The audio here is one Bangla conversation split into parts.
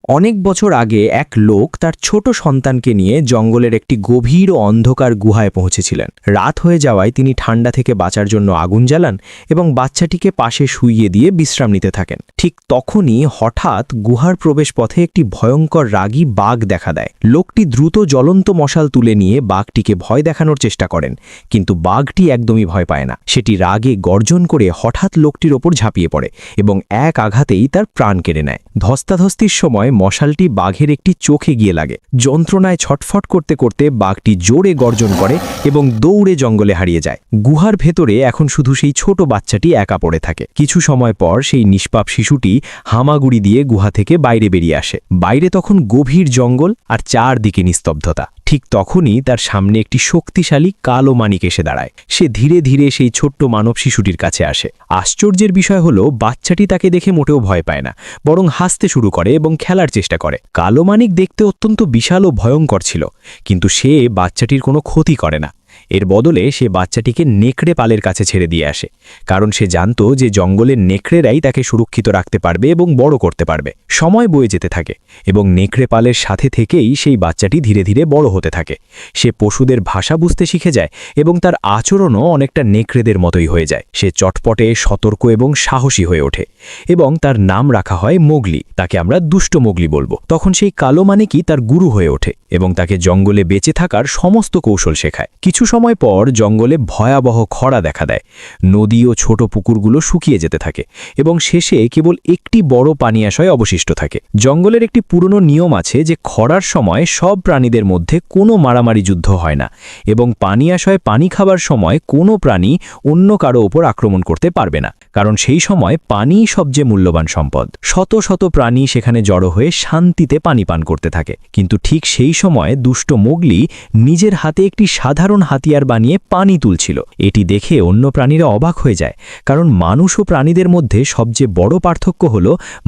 অনেক বছর আগে এক লোক তার ছোট সন্তানকে নিয়ে জঙ্গলের একটি গভীর ও অন্ধকার গুহায় পৌঁছেছিলেন। রাত হয়ে যাওয়ায় তিনি ঠান্ডা থেকে বাঁচার জন্য আগুন জ্বালান এবং বাচ্চাটিকে পাশে শুইয়ে দিয়ে বিশ্রাম নিতে থাকেন। ঠিক তখনই হঠাৎ গুহার প্রবেশপথে একটি ভয়ঙ্কর রাগী বাঘ দেখা দেয়। লোকটি দ্রুত জ্বলন্ত মশাল তুলে নিয়ে বাঘটিকে ভয় দেখানোর চেষ্টা করেন, কিন্তু বাঘটি একদমই ভয় পায় না। সেটি রাগে গর্জন করে হঠাৎ লোকটির ওপর ঝাঁপিয়ে পড়ে এবং এক আঘাতেই তার প্রাণ কেড়ে নেয়। ধস্তাধস্তির সময় মশালটি বাঘের একটি চোখে গিয়ে লাগে। যন্ত্রণায় ছটফট করতে করতে বাঘটি জোরে গর্জন করে এবং দৌড়ে জঙ্গলে হারিয়ে যায়। গুহার ভেতরে এখন শুধু সেই ছোট বাচ্চাটি একা পড়ে থাকে। কিছু সময় পর সেই নিষ্পাপ শিশুটি হামাগুড়ি দিয়ে গুহা থেকে বাইরে বেরিয়ে আসে। বাইরে তখন গভীর জঙ্গল আর চারদিকে নিস্তব্ধতা। ঠিক তখনই তার সামনে একটি শক্তিশালী কালো মানিক এসে দাঁড়ায়। সে ধীরে ধীরে সেই ছোট্ট মানব শিশুটির কাছে আসে। আশ্চর্যের বিষয় হলো বাচ্চাটি তাকে দেখে মোটেও ভয় পায় না, বরং হাসতে শুরু করে এবং খেলার চেষ্টা করে। কালো মানিক দেখতে অত্যন্ত বিশাল ও ভয়ঙ্কর ছিল, কিন্তু সে বাচ্চাটির কোনো ক্ষতি করে না। এর বদলে সে বাচ্চাটিকে নেকড়ে পালের কাছে ছেড়ে দিয়ে আসে, কারণ সে জানত যে জঙ্গলের নেকড়েরাই তাকে সুরক্ষিত রাখতে পারবে এবং বড় করতে পারবে। সময় বয়ে যেতে থাকে এবং নেকড়ে পালের সাথে থেকেই সেই বাচ্চাটি ধীরে ধীরে বড় হতে থাকে। সে পশুদের ভাষা বুঝতে শিখে যায় এবং তার আচরণও অনেকটা নেকড়েদের মতোই হয়ে যায়। সে চটপটে, সতর্ক এবং সাহসী হয়ে ওঠে এবং তার নাম রাখা হয় মোগলি। তাকে আমরা দুষ্ট মোগলি বলবো। তখন সেই কালো মানিকই তার গুরু হয়ে ওঠে এবং তাকে জঙ্গলে বেঁচে থাকার সমস্ত কৌশল শেখায়। কিছু সময় পর জঙ্গলে ভয়াবহ খরা দেখা দেয়। নদী ও ছোট পুকুরগুলো শুকিয়ে যেতে থাকে এবং শেষে কেবল একটি বড় পানিয়াশয় অবশিষ্ট থাকে। জঙ্গলের একটি পুরনো নিয়ম আছে যে খরার সময় সব প্রাণীদের মধ্যে কোনো মারামারি যুদ্ধ হয় না এবং পানিয়াশয়ে পানি খাবার সময় কোনো প্রাণী অন্য কারো ওপর আক্রমণ করতে পারবে না, কারণ সেই সময় পানিই সবচেয়ে মূল্যবান সম্পদ। শত শত প্রাণী সেখানে জড়ো হয়ে শান্তিতে পানি পান করতে থাকে। কিন্তু ঠিক সেই সময় দুষ্ট মোগলি নিজের হাতে একটি সাধারণ হাতিয়ার বানিয়ে পানি তুলছিল। এটি দেখে অন্য প্রাণীরা অবাক হয়ে যায়, কারণ মানুষ ও প্রাণীদের মধ্যে সবচেয়ে বড় পার্থক্য হল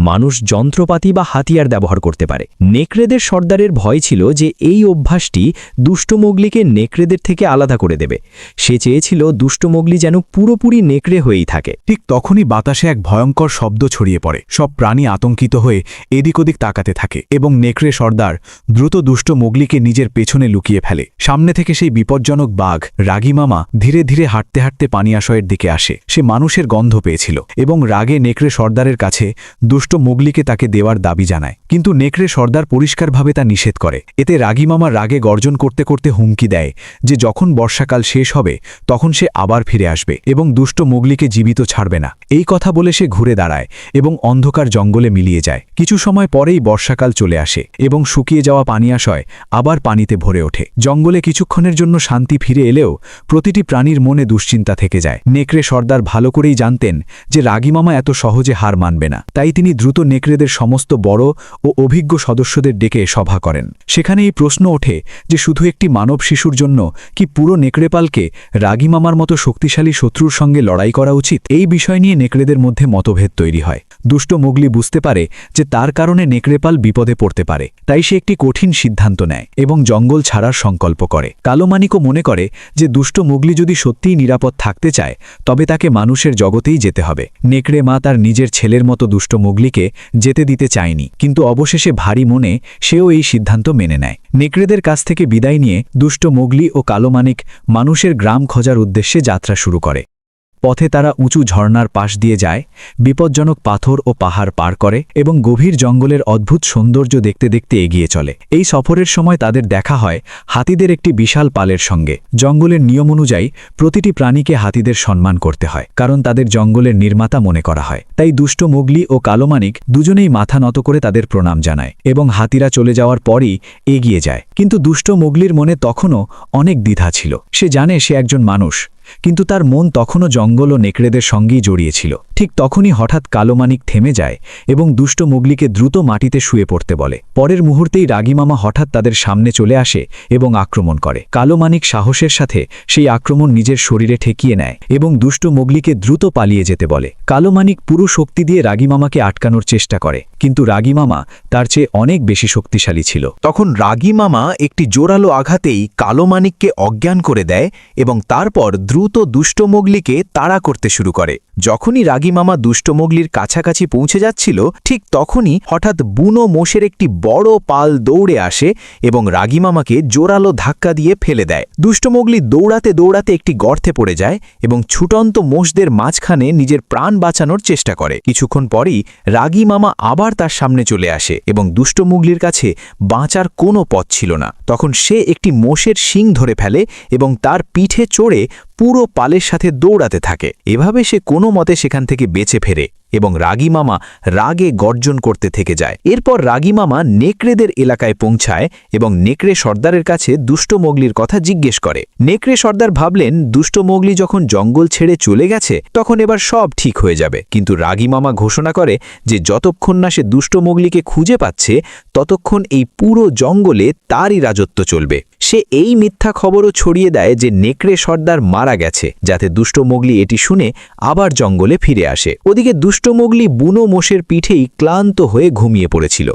মানুষ যন্ত্রপাতি বা হাতিয়ার ব্যবহার করতে পারে। নেকড়েদের সর্দারের ভয় ছিল যে এই অভ্যাসটি দুষ্ট মোগলিকে নেকড়েদের থেকে আলাদা করে দেবে। সে চেয়েছিল দুষ্ট মোগলি যেন পুরোপুরি নেকড়ে হয়েই থাকে। ঠিক তখনই বাতাসে এক ভয়ঙ্কর শব্দ ছড়িয়ে পড়ে। সব প্রাণী আতঙ্কিত হয়ে এদিক ওদিক তাকাতে থাকে এবং নেকড়ে সর্দার দ্রুত দুষ্ট মোগলিকে নিজের পেছনে লুকিয়ে ফেলে। সামনে থেকে সেই বিপজ্জনক বাঘ রাগী মামা ধীরে ধীরে হাঁটতে হাঁটতে পানিয়াশয়ের দিকে আসে। সে মানুষের গন্ধ পেয়েছিল এবং রাগে নেকড়ে সর্দারের কাছে দুষ্ট মোগলিকে তাকে দেওয়ার দাবি জানায়, কিন্তু নেকড়ে সর্দার পরিষ্কারভাবে তা নিষেধ করে। এতে রাগী মামা রাগে গর্জন করতে করতে হুমকি দেয় যে যখন বর্ষাকাল শেষ হবে তখন সে আবার ফিরে আসবে এবং দুষ্ট মোগলিকে জীবিত ছাড়বে না। এই কথা বলে সে ঘুরে দাঁড়ায় এবং অন্ধকার জঙ্গলে মিলিয়ে যায়। কিছু সময় পরেই বর্ষাকাল চলে আসে এবং শুকিয়ে যাওয়া পানিয়াশয় আবার পানিতে ভরে ওঠে। জঙ্গলে কিছুক্ষণের জন্য শান্তি ফিরে এলেও প্রতিটি প্রাণীর মনে দুশ্চিন্তা থেকে যায়। নেকড়ে সর্দার ভালো করেই জানতেন যে রাগী মামা এত সহজে হার মানবে না, তাই তিনি দ্রুত নেকড়েদের সমস্ত বড় ও অভিজ্ঞ সদস্যদের ডেকে সভা করেন। সেখানে এই প্রশ্ন ওঠে যে শুধু একটি মানব শিশুর জন্য কি পুরো নেকড়েপালকে রাগী মামার মতো শক্তিশালী শত্রুর সঙ্গে লড়াই করা উচিত? এই বিষয় নিয়ে নেকড়েদের মধ্যে মতভেদ তৈরি হয়। দুষ্ট মোগলি বুঝতে পারে যে তার কারণে নেকড়েপাল বিপদে পড়তে পারে, তাই সে একটি কঠিন সিদ্ধান্ত নেয় এবং জঙ্গল ছাড়ার সংকল্প করে। কালো মানিকও মনে করে যে দুষ্ট মোগলি যদি সত্যিই নিরাপদ থাকতে চায় তবে তাকে মানুষের জগতেই যেতে হবে। নেকড়ে মা তার নিজের ছেলের মতো দুষ্ট মোগলিকে যেতে দিতে চায়নি, কিন্তু অবশেষে ভারী মনে সেও এই সিদ্ধান্ত মেনে নেয়। নেকড়েদের কাছ থেকে বিদায় নিয়ে দুষ্ট মোগলি ও কালো মানিক মানুষের গ্রাম খোঁজার উদ্দেশ্যে যাত্রা শুরু করে। পথে তারা উঁচু ঝর্ণার পাশ দিয়ে যায়, বিপজ্জনক পাথর ও পাহাড় পার করে এবং গভীর জঙ্গলের অদ্ভুত সৌন্দর্য দেখতে দেখতে এগিয়ে চলে। এই সফরের সময় তাদের দেখা হয় হাতিদের একটি বিশাল পালের সঙ্গে। জঙ্গলের নিয়ম অনুযায়ী প্রতিটি প্রাণীকে হাতিদের সম্মান করতে হয়, কারণ তাদের জঙ্গলের নির্মাতা মনে করা হয়। তাই দুষ্ট মোগলি ও কালো মানিক দুজনেই মাথা নত করে তাদের প্রণাম জানায় এবং হাতিরা চলে যাওয়ার পরই এগিয়ে যায়। কিন্তু দুষ্ট মোগলির মনে তখনও অনেক দ্বিধা ছিল। সে জানে সে একজন মানুষ, কিন্তু তার মন তখনও জঙ্গল ও নেকড়েদের সঙ্গেই জড়িয়েছিল। ঠিক তখনই হঠাৎ কালো মানিক থেমে যায় এবং দুষ্ট মোগলিকে দ্রুত মাটিতে শুয়ে পড়তে বলে। পরের মুহূর্তেই রাগী মামা হঠাৎ তাদের সামনে চলে আসে এবং আক্রমণ করে। কালো মানিক সাহসের সাথে সেই আক্রমণ নিজের শরীরে ঠেকিয়ে নেয় এবং দুষ্ট মোগলিকে দ্রুত পালিয়ে যেতে বলে। কালো মানিক পুরো শক্তি দিয়ে রাগী মামাকে আটকানোর চেষ্টা করে, কিন্তু রাগী মামা তার চেয়ে অনেক বেশি শক্তিশালী ছিল। তখন রাগী মামা একটি জোরালো আঘাতেই কালো মানিককে অজ্ঞান করে দেয় এবং তারপর দ্রুত দুষ্ট মোগলিকে তাড়া করতে শুরু করে। যখনই রাগী মামা দুষ্ট মোগলির কাছাকাছি পৌঁছে যাচ্ছিল, ঠিক তখনই হঠাৎ বুনো মোষের একটি বড় পাল দৌড়ে আসে এবং রাগী মামাকে জোরালো ধাক্কা দিয়ে ফেলে দেয়। দুষ্ট মোগলি দৌড়াতে দৌড়াতে একটি গর্তে পড়ে যায় এবং ছুটন্ত মোষদের মাঝখানে নিজের প্রাণ বাঁচানোর চেষ্টা করে। কিছুক্ষণ পরেই রাগী মামা আবার তার সামনে চলে আসে এবং দুষ্ট মোগলির কাছে বাঁচার কোনো পথ ছিল না। তখন সে একটি মোষের শিং ধরে ফেলে এবং তার পিঠে চড়ে পুরো পালের সাথে দৌড়াতে থাকে। এভাবে সে কোনো মতে সেখান থেকে বেঁচে ফেরে এবং রাগী মামা রাগে গর্জন করতে থেকে যায়। এরপর রাগী মামা নেকড়েদের এলাকায় পৌঁছায় এবং নেকড়ে সর্দারের কাছে দুষ্ট মোগলির কথা জিজ্ঞেস করে। নেকড়ে সর্দার ভাবলেন দুষ্ট মোগলি যখন জঙ্গল ছেড়ে চলে গেছে তখন এবার সব ঠিক হয়ে যাবে, কিন্তু রাগী মামা ঘোষণা করে যে যতক্ষণ না সে দুষ্ট মোগলিকে খুঁজে পাচ্ছে ততক্ষণ এই পুরো জঙ্গলে তারই রাজত্ব চলবে। সে এই মিথ্যা খবরও ছড়িয়ে দেয় যে নেকড়ে সর্দার মারা গেছে, যাতে দুষ্ট মোগলি এটি শুনে আবার জঙ্গলে ফিরে আসে। ওদিকে দুষ্ট মোগলি বুনো মোষের পিঠেই ক্লান্ত হয়ে ঘুমিয়ে পড়েছিল।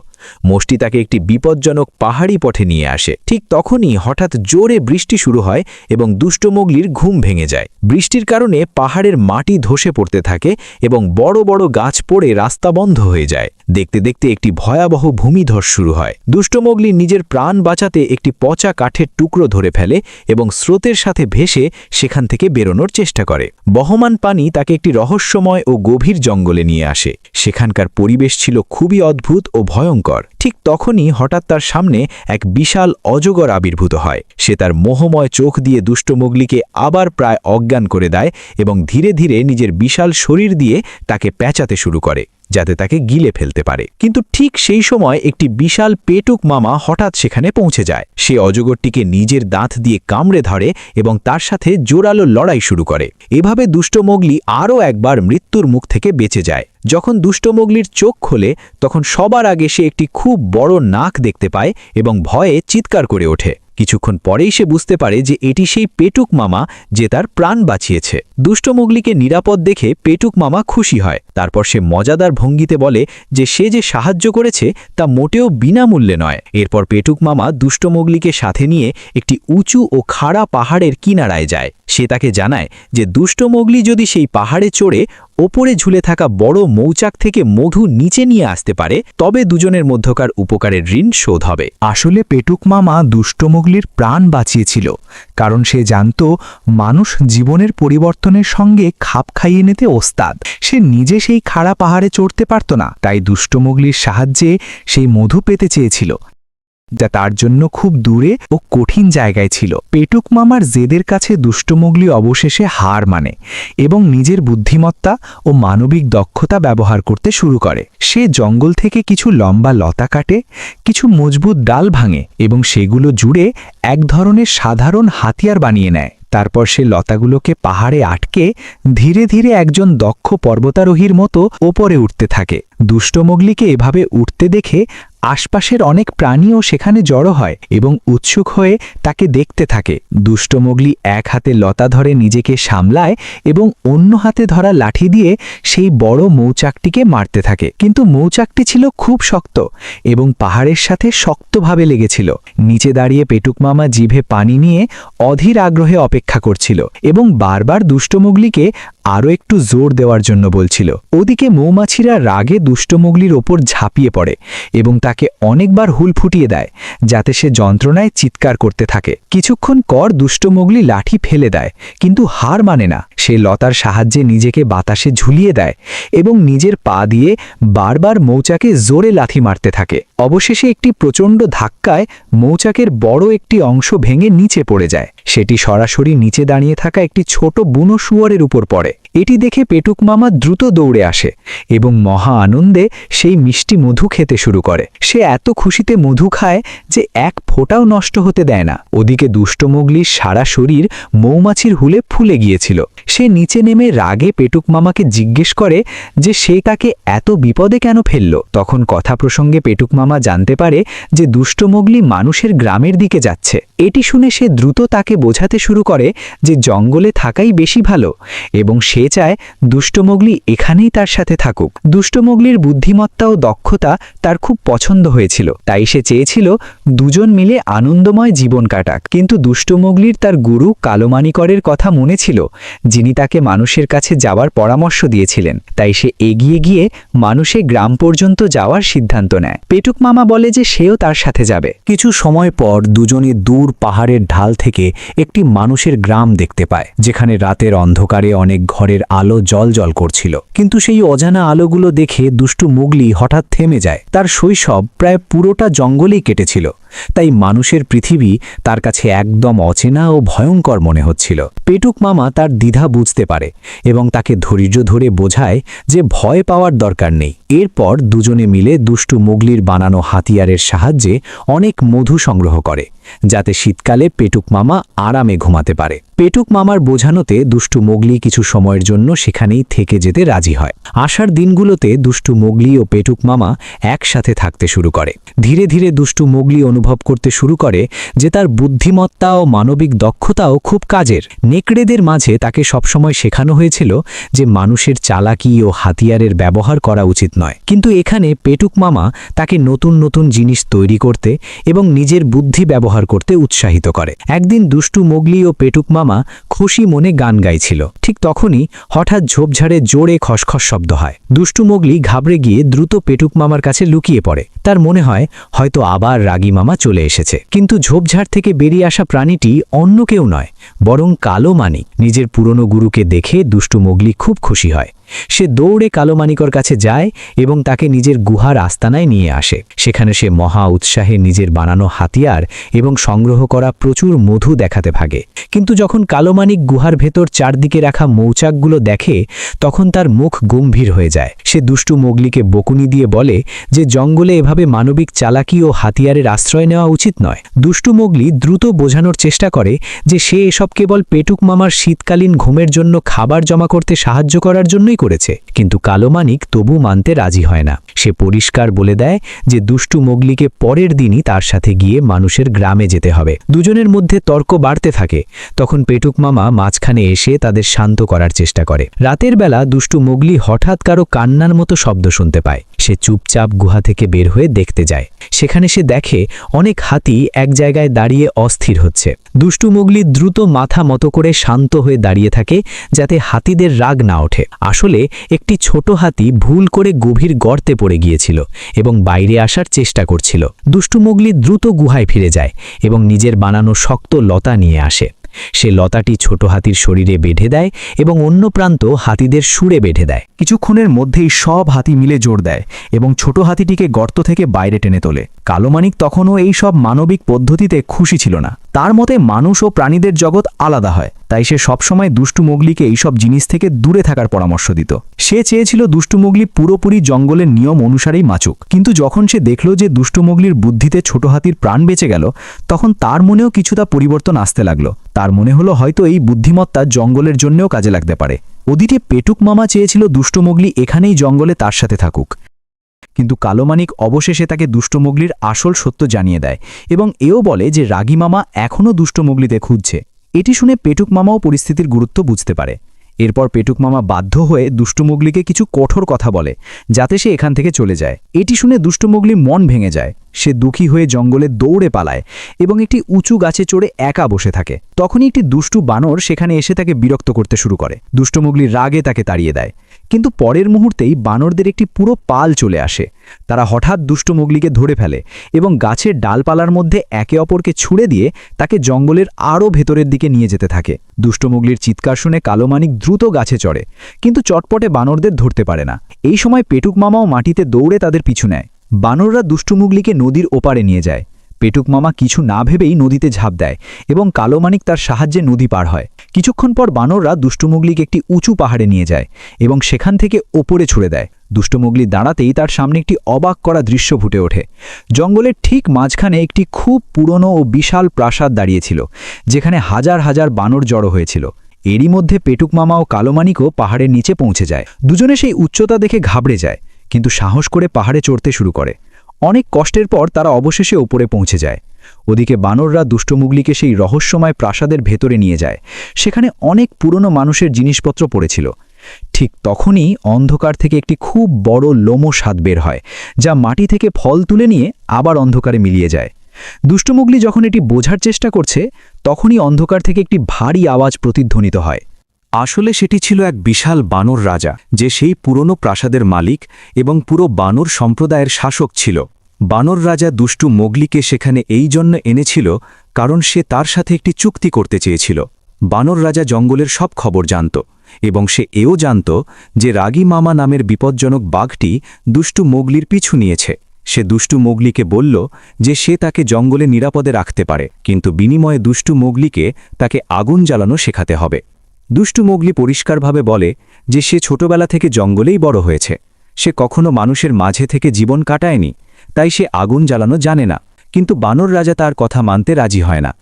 মোষটি তাকে একটি বিপজ্জনক পাহাড়ি পথে নিয়ে আসে। ঠিক তখনই হঠাৎ জোরে বৃষ্টি শুরু হয় এবং দুষ্ট মোগলির ঘুম ভেঙে যায়। বৃষ্টির কারণে পাহাড়ের মাটি ধসে পড়তে থাকে এবং বড় বড় গাছ পড়ে রাস্তা বন্ধ হয়ে যায়। দেখতে দেখতে একটি ভয়াবহ ভূমিধস শুরু হয়। দুষ্ট মোগলি নিজের প্রাণ বাঁচাতে একটি পচা কাঠের টুকরো ধরে ফেলে এবং স্রোতের সাথে ভেসে সেখান থেকে বেরোনোর চেষ্টা করে। বহমান পানি তাকে একটি রহস্যময় ও গভীর জঙ্গলে নিয়ে আসে। সেখানকার পরিবেশ ছিল খুবই অদ্ভুত ও ভয়ঙ্কর। ঠিক তখনই হঠাৎ তার সামনে এক বিশাল অজগর আবির্ভূত হয়। সে তার মোহময় চোখ দিয়ে দুষ্ট মোগলিকে আবার প্রায় অজ্ঞান করে দেয় এবং ধীরে ধীরে নিজের বিশাল শরীর দিয়ে তাকে পেঁচাতে শুরু করে যাতে তাকে গিলে ফেলতে পারে। কিন্তু ঠিক সেই সময় একটি বিশাল পেটুক মামা হঠাৎ সেখানে পৌঁছে যায়। সে অজগরটিকে নিজের দাঁত দিয়ে কামড়ে ধরে এবং তার সাথে জোরালো লড়াই শুরু করে। এভাবে দুষ্ট মোগলি আরও একবার মৃত্যুর মুখ থেকে বেঁচে যায়। যখন দুষ্ট মোগলির চোখ খোলে তখন সবার আগে সে একটি খুব বড় নাক দেখতে পায় এবং ভয়ে চিৎকার করে ওঠে। কিছুক্ষণ পরেই সে বুঝতে পারে যে এটি সেই পেটুক মামা যে তার প্রাণ বাঁচিয়েছে। দুষ্ট মোগলিকে নিরাপদ দেখে পেটুক মামা খুশি হয়। তারপর সে মজাদার ভঙ্গিতে বলে যে সে যে সাহায্য করেছে তা মোটেও বিনামূল্যে নয়। এরপর পেটুক মামা দুষ্ট মোগলিকে সাথে নিয়ে একটি উঁচু ও খাড়া পাহাড়ের কিনারায় যায়। সে তাকে জানায় যে দুষ্ট মোগলি যদি সেই পাহাড়ে চড়ে ওপরে ঝুলে থাকা বড় মৌচাক থেকে মধু নিচে নিয়ে আসতে পারে তবে দুজনের মধ্যকার উপকারের ঋণ শোধ হবে। আসলে পেটুক মামা দুষ্ট মোগলির প্রাণ বাঁচিয়েছিল, কারণ সে জানত মানুষ জীবনের পরিবর্তনের সঙ্গে খাপ খাইয়ে নিতে ওস্তাদ। সে নিজে সেই খাড়া পাহাড়ে চড়তে পারত না, তাই দুষ্ট মোগলির সাহায্যে সেই মধু পেতে চেয়েছিল, যা তার জন্য খুব দূরে ও কঠিন জায়গায় ছিল। পেটুক মামার জেদের কাছে দুষ্ট মোগলি অবশেষে হার মানে এবং নিজের বুদ্ধিমত্তা ও মানবিক দক্ষতা ব্যবহার করতে শুরু করে। সে জঙ্গল থেকে কিছু লম্বা লতা কাটে, কিছু মজবুত ডাল ভাঙে এবং সেগুলো জুড়ে এক ধরনের সাধারণ হাতিয়ার বানিয়ে নেয়। তারপর সে লতাগুলোকে পাহাড়ে আটকে ধীরে ধীরে একজন দক্ষ পর্বতারোহীর মতো ওপরে উঠতে থাকে। দুষ্ট মোগলিকে এভাবে উঠতে দেখে আশপাশের অনেক প্রাণীও সেখানে জড়ো হয় এবং উৎসুক হয়ে তাকে দেখতে থাকে। দুষ্ট মোগলি এক হাতে লতা ধরে নিজেকে সামলায় এবং অন্য হাতে ধরা লাঠি দিয়ে সেই বড় মৌচাকটিকে মারতে থাকে। কিন্তু মৌচাকটি ছিল খুব শক্ত এবং পাহাড়ের সাথে শক্তভাবে লেগেছিল। নিচে দাঁড়িয়ে পেটুক মামা জিভে পানি নিয়ে অধীর আগ্রহে অপেক্ষা করছিল এবং বারবার দুষ্ট মোগলিকে আরও একটু জোর দেওয়ার জন্য বলছিল। ওদিকে মৌমাছিরা রাগে দুষ্ট মোগলির ওপর ঝাঁপিয়ে পড়ে এবং তাকে অনেকবার হুল ফুটিয়ে দেয় যাতে সে যন্ত্রণায় চিৎকার করতে থাকে। কিছুক্ষণ পর দুষ্ট মোগলি লাঠি ফেলে দেয়, কিন্তু হার মানে না। সে লতার সাহায্যে নিজেকে বাতাসে ঝুলিয়ে দেয় এবং নিজের পা দিয়ে বারবার মৌচাকে জোরে লাথি মারতে থাকে। অবশেষে একটি প্রচণ্ড ধাক্কায় মৌচাকের বড় একটি অংশ ভেঙে নিচে পড়ে যায়। সেটি সরাসরি নিচে দাঁড়িয়ে থাকা একটি ছোট বুনো শুয়োরের উপর পড়ে। এটি দেখে পেটুক মামা দ্রুত দৌড়ে আসে এবং মহা আনন্দে সেই মিষ্টি মধু খেতে শুরু করে। সে এত খুশিতে মধু খায় যে এক ফোঁটাও নষ্ট হতে দেয় না। ওদিকে দুষ্ট মোগলির সারা শরীর মৌমাছির হুলে ফুলে গিয়েছিল। সে নিচে নেমে রাগে পেটুক মামাকে জিজ্ঞেস করে যে সে তাকে এত বিপদে কেন ফেলল। তখন কথা প্রসঙ্গে পেটুক মামা জানতে পারে যে দুষ্ট মোগলি মানুষের গ্রামের দিকে যাচ্ছে। এটি শুনে সে দ্রুত তাকে বোঝাতে শুরু করে যে জঙ্গলে থাকাই বেশি ভালো এবং সে চায় দুষ্ট মোগলি এখানেই তার সাথে থাকুক। দুষ্ট মোগলির বুদ্ধিমত্তা ও দক্ষতা তার খুব পছন্দ হয়েছিল, তাই সে চেয়েছিল দুজন মিলে আনন্দময় জীবন কাটাক। কিন্তু দুষ্ট মোগলির তার গুরু কালোমানিকরের কথা মনে ছিল, যিনি তাকে মানুষের কাছে যাওয়ার পরামর্শ দিয়েছিলেন। তাই সে এগিয়ে গিয়ে মানুষের গ্রাম পর্যন্ত যাওয়ার সিদ্ধান্ত নেয়। পেটুক মামা বলে যে সেও তার সাথে যাবে। কিছু সময় পর দুজনে দূর পাহাড়ের ঢাল থেকে একটি মানুষের গ্রাম দেখতে পায়, যেখানে রাতের অন্ধকারে অনেক ঘরের আলো জ্বলজ্বল করছিল। কিন্তু সেই অজানা আলোগুলো দেখে দুষ্টু মোগলি হঠাৎ থেমে যায়। তার শৈশব প্রায় পুরোটা জঙ্গলেই কেটেছিল, তাই মানুষের পৃথিবী তার কাছে একদম অচেনা ও ভয়ঙ্কর মনে হচ্ছিল। পেটুক মামা তার দ্বিধা বুঝতে পারে এবং তাকে ধৈর্য ধরে বোঝায় যে ভয় পাওয়ার দরকার নেই। এরপর দুজনে মিলে দুষ্টু মোগলির বানানো হাতিয়ারের সাহায্যে অনেক মধু সংগ্রহ করে, যাতে শীতকালে পেটুক মামা আরামে ঘুমাতে পারে। পেটুক মামার বোঝানোতে দুষ্টু মোগলি কিছু সময়ের জন্য সেখানেই থেকে যেতে রাজি হয়। আসার দিনগুলোতে দুষ্টু মোগলি ও পেটুক মামা একসাথে থাকতে শুরু করে। ধীরে ধীরে দুষ্টু মোগলি অনুভব করতে শুরু করে যে তার বুদ্ধিমত্তা ও মানবিক দক্ষতাও খুব কাজের। নেকড়েদের মাঝে তাকে সবসময় শেখানো হয়েছিল যে মানুষের চালাকি ও হাতিয়ারের ব্যবহার করা উচিত নয়। কিন্তু এখানে পেটুক মামা তাকে নতুন নতুন জিনিস তৈরি করতে এবং নিজের বুদ্ধি ব্যবহার করতে উৎসাহিত করে। একদিন দুষ্টু মোগলি ও পেটুক মামা খুশি মনে গান গাইছিল। ঠিক তখনই হঠাৎ ঝোপঝাড়ে জোরে খসখস শব্দ হয়। দুষ্টু মোগলি ঘাবড়ে গিয়ে দ্রুত পেটুক মামার কাছে লুকিয়ে পড়ে। তার মনে হয় হয়তো আবার রাগী মামা চলে এসেছে। কিন্তু ঝোপঝাড় থেকে বেরিয়ে আসা প্রাণীটি অন্য কেউ নয়, বরং কালো মানিক। নিজের পুরনো গুরুকে দেখে দুষ্টু মোগলি খুব খুশি হয়। সে দৌড়ে কালো মানিকর কাছে যায় এবং তাকে নিজের গুহার আস্তানায় নিয়ে আসে। সেখানে সে মহা উৎসাহে নিজের বানানো হাতিয়ার এবং সংগ্রহ করা প্রচুর মধু দেখাতে ভাগে। কিন্তু যখন কালো মানিক গুহার ভেতর চারদিকে রাখা মৌচাকগুলো দেখে, তখন তার মুখ গম্ভীর হয়ে যায়। সে দুষ্টু মোগলিকে বকুনি দিয়ে বলে যে জঙ্গলে এভাবে মানবিক চালাকি ও হাতিয়ারের আশ্রয় নেওয়া উচিত নয়। দুষ্টু মোগলি দ্রুত বোঝানোর চেষ্টা করে যে সে এসব কেবল পেটুক মামার শীতকালীন ঘুমের জন্য খাবার জমা করতে সাহায্য করার জন্যই করেছে। কিন্তু কালো মানিক তবু মানতে রাজি হয় না। সে পরিষ্কার বলে দেয় যে দুষ্টু মোগলিকে পরের দিনই তার সাথে গিয়ে মানুষের গ্রামে যেতে হবে। দুজনের মধ্যে তর্ক বাড়তে থাকে। তখন পেটুক মামা মাঝখানে এসে তাদের শান্ত করার চেষ্টা করে। রাতের বেলা দুষ্টু মোগলি হঠাৎ কারো কান্নার মতো শব্দ শুনতে পায়। সে চুপচাপ গুহা থেকে বের হয়ে দেখতে যায়। সেখানে সে দেখে অনেক হাতি এক জায়গায় দাঁড়িয়ে অস্থির হচ্ছে। দুষ্টু মোগলি দ্রুত মাথা মতো করে শান্ত হয়ে দাঁড়িয়ে থাকে, যাতে হাতিদের রাগ না ওঠে। আসলে একটি ছোট হাতি ভুল করে গভীর গর্তে পড়ে গিয়েছিল এবং বাইরে আসার চেষ্টা করছিল। দুষ্টু মোগলি দ্রুত গুহায় ফিরে যায় এবং নিজের বানানো শক্ত লতা নিয়ে আসে। সে লতাটি ছোট হাতির শরীরে বেঁধে দেয় এবং অন্য প্রান্ত হাতিদের সুরে বেঁধে দেয়। কিছুক্ষণের মধ্যেই সব হাতি মিলে জোর দেয় এবং ছোট হাতিটিকে গর্ত থেকে বাইরে টেনে তোলে। কালো মানিক তখনও এই সব মানবিক পদ্ধতিতে খুশি ছিল না। তার মতে মানুষ ও প্রাণীদের জগৎ আলাদা হয়, তাই সে সবসময় দুষ্টু মোগলিকে এইসব জিনিস থেকে দূরে থাকার পরামর্শ দিত। সে চেয়েছিল দুষ্টু মোগলি পুরোপুরি জঙ্গলের নিয়ম অনুসারেই বাঁচুক। কিন্তু যখন সে দেখল যে দুষ্টু মোগলির বুদ্ধিতে ছোট হাতির প্রাণ বেঁচে গেল, তখন তার মনেও কিছুটা পরিবর্তন আসতে লাগলো। তার মনে হলো হয়তো এই বুদ্ধিমত্তা জঙ্গলের জন্যও কাজে লাগতে পারে। ওদিকে পেটুক মামা চেয়েছিল দুষ্টু মোগলি এখানেই জঙ্গলে তার সাথে থাকুক। কিন্তু কালো মানিক অবশেষে তাকে দুষ্ট মোগলির আসল সত্য জানিয়ে দেয় এবং এও বলে যে রাগী মামা এখনও দুষ্ট মোগলিতে খুঁজছে। এটি শুনে পেটুক মামাও পরিস্থিতির গুরুত্ব বুঝতে পারে। এরপর পেটুক মামা বাধ্য হয়ে দুষ্টু মোগলিকে কিছু কঠোর কথা বলে, যাতে সে এখান থেকে চলে যায়। এটি শুনে দুষ্টু মোগলি মন ভেঙে যায়। সে দুঃখী হয়ে জঙ্গলে দৌড়ে পালায় এবং একটি উঁচু গাছে চড়ে একা বসে থাকে। তখনই একটি দুষ্টু বানর সেখানে এসে তাকে বিরক্ত করতে শুরু করে। দুষ্টু মোগলি রাগে তাকে তাড়িয়ে দেয়। কিন্তু পরের মুহূর্তেই বানরদের একটি পুরো পাল চলে আসে। তারা হঠাৎ দুষ্টু মোগলিকে ধরে ফেলে এবং গাছের ডালপালার মধ্যে একে অপরকে ছুঁড়ে দিয়ে তাকে জঙ্গলের আরও ভেতরের দিকে নিয়ে যেতে থাকে। দুষ্টু মোগলির চিৎকার শুনে কালো মানিক দ্রুত গাছে চড়ে, কিন্তু চটপটে বানরদের ধরতে পারে না। এই সময় পেটুক মামাও মাটিতে দৌড়ে তাদের পিছু নেয়। বানররা দুষ্টু মোগলিকে নদীর ওপারে নিয়ে যায়। পেটুক মামা কিছু না ভেবেই নদীতে ঝাঁপ দেয় এবং কালো মানিক তার সাহায্যে নদী পার হয়। কিছুক্ষণ পর বানররা দুষ্টু মোগলিকে একটি উঁচু পাহাড়ে নিয়ে যায় এবং সেখান থেকে ওপরে ছুড়ে দেয়। দুষ্টু মোগলি দাঁড়াতেই তার সামনে একটি অবাক করা দৃশ্য ফুটে ওঠে। জঙ্গলের ঠিক মাঝখানে একটি খুব পুরনো ও বিশাল প্রাসাদ দাঁড়িয়েছিল, যেখানে হাজার হাজার বানর জড়ো হয়েছিল। এরই মধ্যে পেটুক মামা ও কালো মানিকও পাহাড়ের নিচে পৌঁছে যায়। দুজনে সেই উচ্চতা দেখে ঘাবড়ে যায়, কিন্তু সাহস করে পাহাড়ে চড়তে শুরু করে। অনেক কষ্টের পর তারা অবশেষে ওপরে পৌঁছে যায়। ওদিকে বানররা দুষ্টমুগলিকে সেই রহস্যময় প্রাসাদের ভেতরে নিয়ে যায়। সেখানে অনেক পুরনো মানুষের জিনিসপত্র পড়েছিল। ঠিক তখনই অন্ধকার থেকে একটি খুব বড় লোমশ হাত বের হয়, যা মাটি থেকে ফল তুলে নিয়ে আবার অন্ধকারে মিলিয়ে যায়। দুষ্টমুগলি যখন এটি বোঝার চেষ্টা করছে, তখনই অন্ধকার থেকে একটি ভারী আওয়াজ প্রতিধ্বনিত হয়। আসলে সেটি ছিল এক বিশাল বানর রাজা, যে সেই পুরনো প্রাসাদের মালিক এবং পুরো বানর সম্প্রদায়ের শাসক ছিল। বানর রাজা দুষ্টু মোগলিকে সেখানে এই জন্য এনেছিল কারণ সে তার সাথে একটি চুক্তি করতে চেয়েছিল। বানর রাজা জঙ্গলের সব খবর জানত এবং সে এও জানত যে রাগী মামা নামের বিপজ্জনক বাঘটি দুষ্টু মোগলির পিছু নিয়েছে। সে দুষ্টু মোগলিকে বলল যে সে তাকে জঙ্গলে নিরাপদে রাখতে পারে, কিন্তু বিনিময়ে দুষ্টু মোগলিকে তাকে আগুন জ্বালানো শেখাতে হবে। দুষ্টু মোগলি পরিষ্কারভাবে বলে যে সে ছোটবেলা থেকে জঙ্গলেই বড় হয়েছে, সে কখনো মানুষের মাঝে থেকে জীবন কাটায়নি, তাই সে আগুন জ্বালানো জানে না। কিন্তু বানর রাজা তার কথা মানতে রাজি হয় না।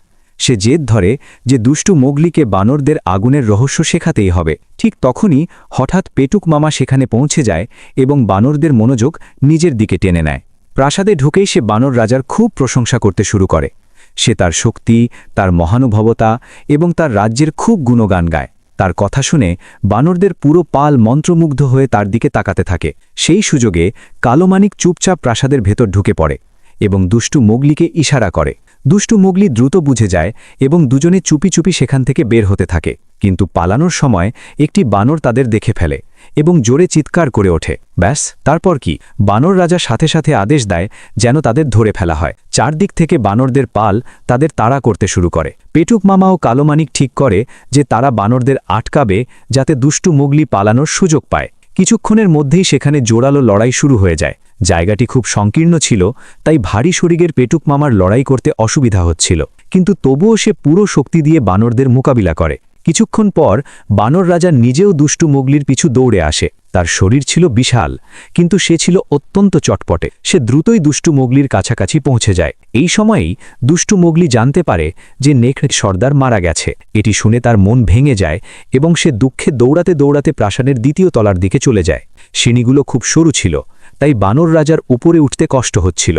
সে জেদ ধরে যে দুষ্টু মোগলিকে বানরদের আগুনের রহস্য শেখাতেই হবে। ঠিক তখনই হঠাৎ পেটুক মামা সেখানে পৌঁছে যায় এবং বানরদের মনোযোগ নিজের দিকে টেনে নেয়। প্রাসাদে ঢুকেই সে বানর রাজার খুব প্রশংসা করতে শুরু করে। সে তার শক্তি, তার মহানুভবতা এবং তার রাজ্যের খুব গুণগান গায়। তার কথা শুনে বানরদের পুরো পাল মন্ত্রমুগ্ধ হয়ে তার দিকে তাকাতে থাকে। সেই সুযোগে কালো মানিক চুপচাপ প্রাসাদের ভেতর ঢুকে পড়ে এবং দুষ্টু মোগলিকে ইশারা করে। দুষ্টু মোগলি দ্রুত বুঝে যায় এবং দুজনে চুপি চুপি সেখান থেকে বের হতে থাকে। কিন্তু পালানোর সময় একটি বানর তাদের দেখে ফেলে এবং জোরে চিৎকার করে ওঠে। ব্যাস, তারপর কি? বানর রাজা সাথে সাথে আদেশ দেয় যেন তাদের ধরে ফেলা হয়। চারদিক থেকে বানরদের পাল তাদের তাড়া করতে শুরু করে। পেটুক মামা ও কালো মানিক ঠিক করে যে তারা বানরদের আটকাবে যাতে দুষ্টু মোগলি পালানোর সুযোগ পায়। কিছুক্ষণের মধ্যেই সেখানে জোরালো লড়াই শুরু হয়ে যায়। জায়গাটি খুব সংকীর্ণ ছিল, তাই ভারী শরীরের পেটুক মামার লড়াই করতে অসুবিধা হচ্ছিল, কিন্তু তবুও সে পুরো শক্তি দিয়ে বানরদের মোকাবিলা করে। কিছুক্ষণ পর বানর রাজা নিজেও দুষ্টু মোগলির পিছু দৌড়ে আসে। তার শরীর ছিল বিশাল, কিন্তু সে ছিল অত্যন্ত চটপটে। সে দ্রুতই দুষ্টু মোগলির কাছাকাছি পৌঁছে যায়। এই সময়েই দুষ্টু মোগলি জানতে পারে যে নেকড়ে সর্দার মারা গেছে। এটি শুনে তার মন ভেঙে যায় এবং সে দুঃখে দৌড়াতে দৌড়াতে প্রাসাদের দ্বিতীয় তলার দিকে চলে যায়। সিঁড়িগুলো খুব সরু ছিল, তাই বানর রাজার উপরে উঠতে কষ্ট হচ্ছিল,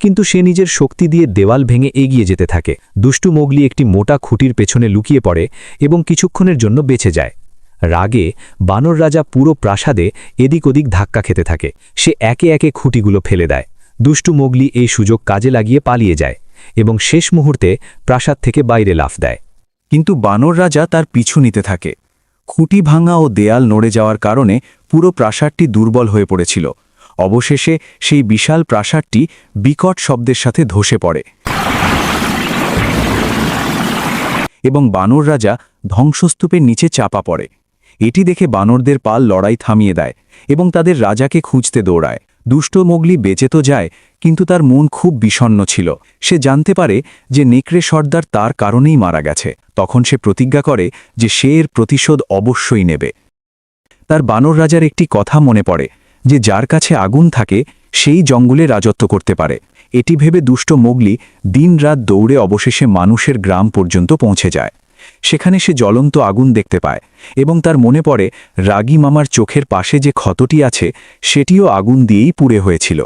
কিন্তু সে নিজের শক্তি দিয়ে দেওয়াল ভেঙে এগিয়ে যেতে থাকে। দুষ্টু মোগলি একটি মোটা খুঁটির পেছনে লুকিয়ে পড়ে এবং কিছুক্ষণের জন্য বেঁচে যায়। রাগে বানর রাজা পুরো প্রাসাদে এদিক ওদিক ধাক্কা খেতে থাকে। সে একে একে খুঁটিগুলো ফেলে দেয়। দুষ্টু মোগলি এই সুযোগ কাজে লাগিয়ে পালিয়ে যায় এবং শেষ মুহূর্তে প্রাসাদ থেকে বাইরে লাফ দেয়। কিন্তু বানর রাজা তার পিছু নিতে থাকে। খুঁটি ভাঙা ও দেয়াল নড়ে যাওয়ার কারণে পুরো প্রাসাদটি দুর্বল হয়ে পড়েছিল। অবশেষে সেই বিশাল প্রাসাদটি বিকট শব্দের সাথে ধসে পড়ে এবং বানর রাজা ধ্বংসস্তূপের নিচে চাপা পড়ে। এটি দেখে বানরদের পাল লড়াই থামিয়ে দেয় এবং তাদের রাজাকে খুঁজতে দৌড়ায়। দুষ্ট মোগলি বেঁচে তো যায়, কিন্তু তার মন খুব বিষণ্ণ ছিল। সে জানতে পারে যে নেকড়ে সর্দার তার কারণেই মারা গেছে। তখন সে প্রতিজ্ঞা করে যে সে এর প্রতিশোধ অবশ্যই নেবে। তার বানর রাজার একটি কথা মনে পড়ে যে যার কাছে আগুন থাকে সেই জঙ্গলে রাজত্ব করতে পারে। এটি ভেবে দুষ্ট মোগলি দিনরাত দৌড়ে অবশেষে মানুষের গ্রাম পর্যন্ত পৌঁছে যায়। সেখানে সে জ্বলন্ত আগুন দেখতে পায় এবং তার মনে পড়ে রাগী মামার চোখের পাশে যে ক্ষতটি আছে সেটিও আগুন দিয়েই পুড়ে হয়েছিল।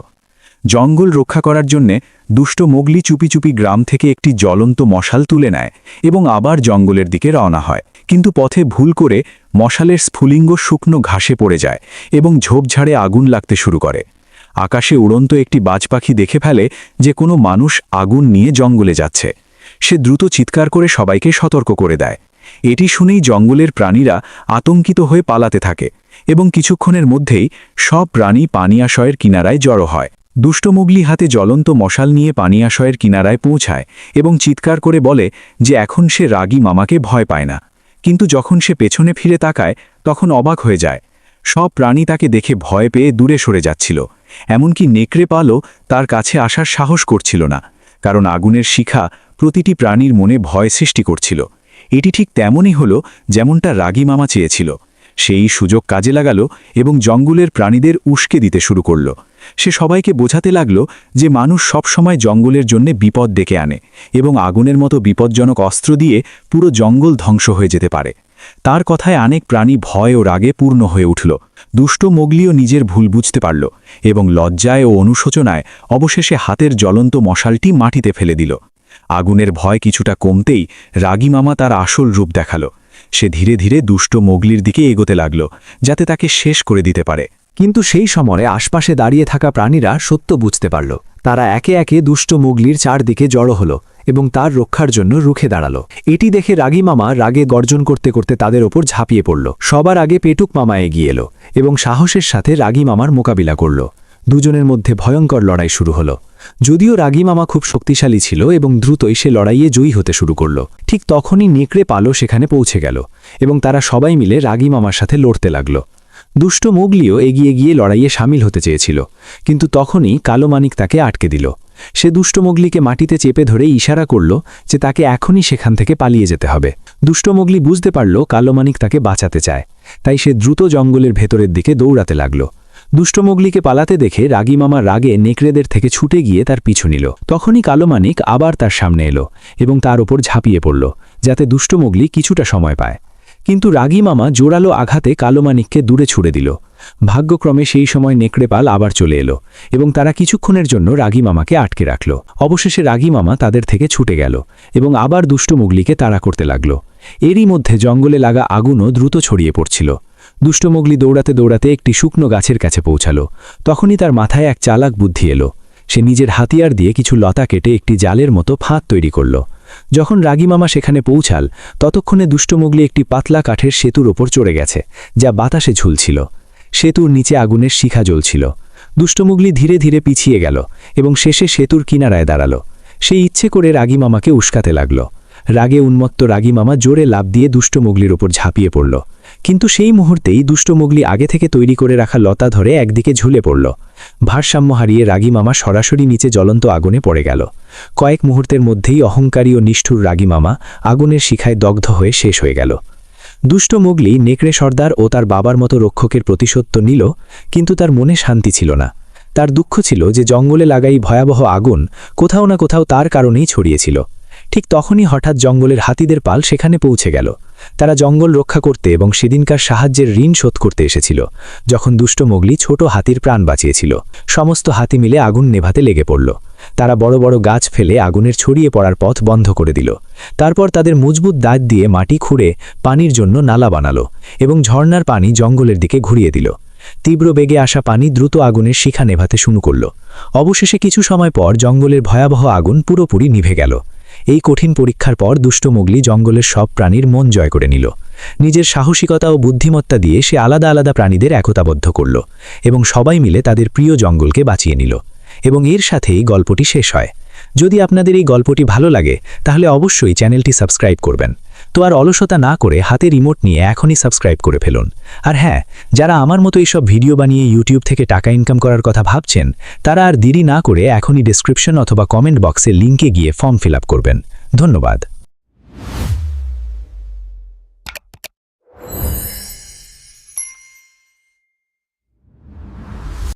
জঙ্গল রক্ষা করার জন্যে দুষ্ট মোগলি চুপি চুপি গ্রাম থেকে একটি জ্বলন্ত মশাল তুলে নেয় এবং আবার জঙ্গলের দিকে রওনা হয়। কিন্তু পথে ভুল করে মশালের স্ফুলিঙ্গ শুকনো ঘাসে পড়ে যায় এবং ঝোপঝাড়ে আগুন লাগতে শুরু করে। আকাশে উড়ন্ত একটি বাজ পাখি দেখে ফেলে যে কোনো মানুষ আগুন নিয়ে জঙ্গলে যাচ্ছে। সে দ্রুত চিৎকার করে সবাইকে সতর্ক করে দেয়। এটি শুনেই জঙ্গলের প্রাণীরা আতঙ্কিত হয়ে পালাতে থাকে এবং কিছুক্ষণের মধ্যেই সব প্রাণী পানিয়াশয়ের কিনারায় জড়ো হয়। দুষ্ট মোগলি হাতে জ্বলন্ত মশাল নিয়ে পানিয়াশয়ের কিনারায় পৌঁছায় এবং চিৎকার করে বলে যে এখন সে রাগী মামাকে ভয় পায় না। কিন্তু যখন সে পেছনে ফিরে তাকায় তখন অবাক হয়ে যায়। সব প্রাণী তাকে দেখে ভয় পেয়ে দূরে সরে যাচ্ছিল। এমনকি নেকড়ে পালও তার কাছে আসার সাহস করছিল না, কারণ আগুনের শিখা প্রতিটি প্রাণীর মনে ভয় সৃষ্টি করছিল। এটি ঠিক তেমনই হলো যেমনটা রাগী মামা চেয়েছিল। সেই সুযোগ কাজে লাগালো এবং জঙ্গলের প্রাণীদের উস্কে দিতে শুরু করল। সে সবাইকে বোঝাতে লাগল যে মানুষ সবসময় জঙ্গলের জন্য বিপদ ডেকে আনে এবং আগুনের মতো বিপজ্জনক অস্ত্র দিয়ে পুরো জঙ্গল ধ্বংস হয়ে যেতে পারে। তার কথায় অনেক প্রাণী ভয় ও রাগে পূর্ণ হয়ে উঠল। দুষ্ট মোগলিও নিজের ভুল বুঝতে পারল এবং লজ্জায় ও অনুশোচনায় অবশেষে হাতের জ্বলন্ত মশালটি মাটিতে ফেলে দিল। আগুনের ভয় কিছুটা কমতেই রাগী মামা তার আসল রূপ দেখাল। সে ধীরে ধীরে দুষ্ট মোগলির দিকে এগোতে লাগল, যাতে তাকে শেষ করে দিতে পারে। কিন্তু সেই সময়ে আশপাশে দাঁড়িয়ে থাকা প্রাণীরা সত্য বুঝতে পারল। তারা একে একে দুষ্ট মোগলির চারদিকে জড়ো হল এবং তার রক্ষার জন্য রুখে দাঁড়াল। এটি দেখে রাগী মামা রাগে গর্জন করতে করতে তাদের ওপর ঝাঁপিয়ে পড়ল। সবার আগে পেটুক মামা এগিয়ে এলো এবং সাহসের সাথে রাগী মামার মোকাবিলা করল। দুজনের মধ্যে ভয়ঙ্কর লড়াই শুরু হলো। যদিও রাগী মামা খুব শক্তিশালী ছিল এবং দ্রুতই সে লড়াইয়ে জয়ী হতে শুরু করল। ঠিক তখনই নেকড়ে পালো সেখানে পৌঁছে গেল এবং তারা সবাই মিলে রাগী মামার সাথে লড়তে লাগল। দুষ্ট মোগলিও এগিয়ে গিয়ে লড়াইয়ে সামিল হতে চেয়েছিল, কিন্তু তখনই কালো মানিক তাকে আটকে দিল। সে দুষ্ট মোগলিকে মাটিতে চেপে ধরে ইশারা করল যে তাকে এখনই সেখান থেকে পালিয়ে যেতে হবে। দুষ্ট মোগলি বুঝতে পারল কালো মানিক তাকে বাঁচাতে চায়, তাই সে দ্রুত জঙ্গলের ভেতরের দিকে দৌড়াতে লাগল। দুষ্ট মোগলিকে পালাতে দেখে রাগী মামা রাগে নেকড়েদের থেকে ছুটে গিয়ে তার পিছু নিল। তখনই কালো মানিক আবার তার সামনে এলো এবং তার ওপর ঝাঁপিয়ে পড়ল, যাতে দুষ্ট মোগলি কিছুটা সময় পায়। কিন্তু রাগী মামা জোরালো আঘাতে কালো মানিককে দূরে ছুড়ে দিল। ভাগ্যক্রমে সেই সময় নেকড়েপাল আবার চলে এলো এবং তারা কিছুক্ষণের জন্য রাগী মামাকে আটকে রাখল। অবশেষে রাগী মামা তাদের থেকে ছুটে গেল এবং আবার দুষ্ট মোগলিকে তাড়া করতে লাগল। এরই মধ্যে জঙ্গলে লাগা আগুনও দ্রুত ছড়িয়ে পড়ছিল। দুষ্ট মোগলি দৌড়াতে দৌড়াতে একটি শুকনো গাছের কাছে পৌঁছাল। তখনই তার মাথায় এক চালাক বুদ্ধি এলো। সে নিজের হাতিয়ার দিয়ে কিছু লতা কেটে একটি জালের মতো ফাঁদ তৈরি করল। যখন রাগী মামা সেখানে পৌঁছাল, ততক্ষণে দুষ্ট মোগলি একটি পাতলা কাঠের সেতুর ওপর চড়ে গেছে, যা বাতাসে ঝুলছিল। সেতুর নিচে আগুনের শিখা জ্বলছিল। দুষ্ট মোগলি ধীরে ধীরে পিছিয়ে গেল এবং শেষে সেতুর কিনারায় দাঁড়াল। সে ইচ্ছে করে রাগী মামাকে উস্কাতে লাগল। রাগে উন্মত্ত রাগী মামা জোরে লাফ দিয়ে দুষ্ট মোগলির ওপর ঝাঁপিয়ে পড়ল। কিন্তু সেই মুহূর্তেই দুষ্ট মোগলি আগে থেকে তৈরি করে রাখা লতা ধরে একদিকে ঝুলে পড়ল। ভারসাম্য হারিয়ে রাগী মামা সরাসরি নিচে জ্বলন্ত আগুনে পড়ে গেল। কয়েক মুহূর্তের মধ্যেই অহংকারী ও নিষ্ঠুর রাগী মামা আগুনের শিখায় দগ্ধ হয়ে শেষ হয়ে গেল। দুষ্ট মোগলি নেকড়ে সর্দার ও তার বাবার মতো রক্ষকের প্রতিশোধ নিল, কিন্তু তার মনে শান্তি ছিল না। তার দুঃখ ছিল যে জঙ্গলে লাগাই ভয়াবহ আগুন কোথাও না কোথাও তার কারণেই ছড়িয়েছিল। ঠিক তখনই হঠাৎ জঙ্গলের হাতিদের পাল সেখানে পৌঁছে গেল। তারা জঙ্গল রক্ষা করতে এবং সেদিনকার সাহায্যের ঋণ শোধ করতে এসেছিল, যখন দুষ্ট মোগলি ছোট হাতির প্রাণ বাঁচিয়েছিল। সমস্ত হাতি মিলে আগুন নেভাতে লেগে পড়ল। তারা বড় বড় গাছ ফেলে আগুনের ছড়িয়ে পড়ার পথ বন্ধ করে দিল। তারপর তাদের মজবুত দাঁত দিয়ে মাটি খুঁড়ে পানির জন্য নালা বানালো এবং ঝর্ণার পানি জঙ্গলের দিকে ঘুরিয়ে দিল। তীব্র বেগে আসা পানি দ্রুত আগুনের শিখা নেভাতে শুরু করল। অবশেষে কিছু সময় পর জঙ্গলের ভয়াবহ আগুন পুরোপুরি নিভে গেল। এই কঠিন পরীক্ষার পর দুষ্ট মোগলি জঙ্গলের সব প্রাণীর মন জয় করে নিল। নিজের সাহসিকতা ও বুদ্ধিমত্তা দিয়ে সে আলাদা আলাদা প্রাণীদের একতাবদ্ধ করল এবং সবাই মিলে তাদের প্রিয় জঙ্গলকে বাঁচিয়ে নিল। এবং এর সাথেই গল্পটি শেষ হয়। যদি আপনাদের এই গল্পটি ভালো লাগে, তাহলে অবশ্যই চ্যানেলটি সাবস্ক্রাইব করবেন। তো আর অলসতা না করে হাতে রিমোট নিয়ে এখনই সাবস্ক্রাইব করে ফেলুন। আর হ্যাঁ, যারা আমার মতো এইসব ভিডিও বানিয়ে ইউটিউব থেকে টাকা ইনকাম করার কথা ভাবছেন, তারা আর দেরি না করে এখনই ডেসক্রিপশন অথবা কমেন্ট বক্সে লিঙ্কে গিয়ে ফর্ম ফিল আপ করবেন। ধন্যবাদ।